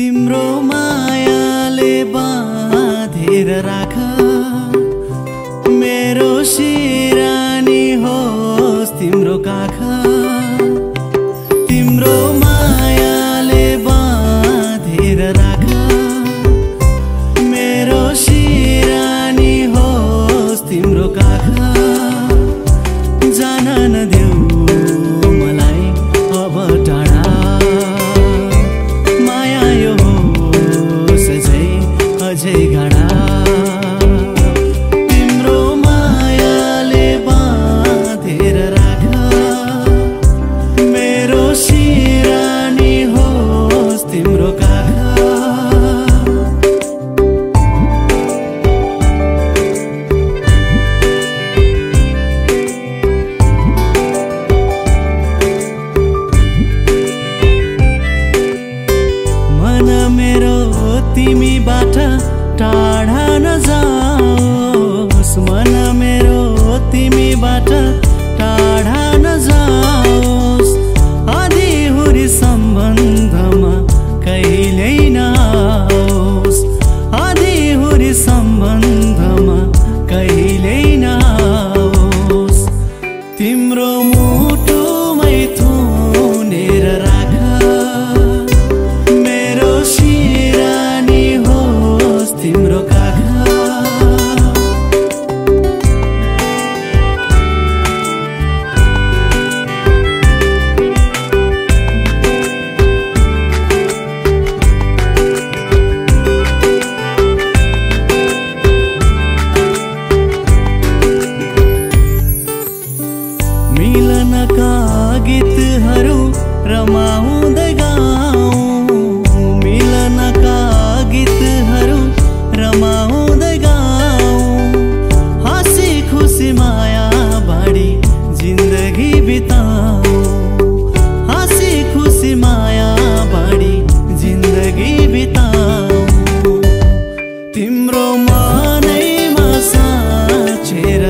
तिम्रो मायाले बाँधेर राख मेरो सिरानी होस् तिम्रो काख। तिम्रो मायाले बाँधेर राख मेरो सिरानी होस् तिम्रो काख। जान नदेऊ मलाई अब टाढा माया यो होस् अझै गाढा। तिम्रो मायाले बाँधेर राख मेरो सिरानी होस् तिम्रो काख। तिमीबाट टाढा नजाओस् मन मेरो तिमीबाट टाढा नजाओस्। आधीहुरी सम्बन्धमा कहिल्यै नआओस् आधीहुरी सम्बन्धमा कहिल्यै नआओस्। तिम्रो मुटुमै थुनेर राख तिम्रो काख। मिलनका गीतहरू रमाउँदै गाउँ मिलनका गीतहरू रमाउँदै गाउँ। हाँसी खुसी माया बाडी जिन्दगी बिताऊ हाँसी खुसी माया बाडी जिन्दगी बिताऊ। तिम्रो मनैमा साँचेर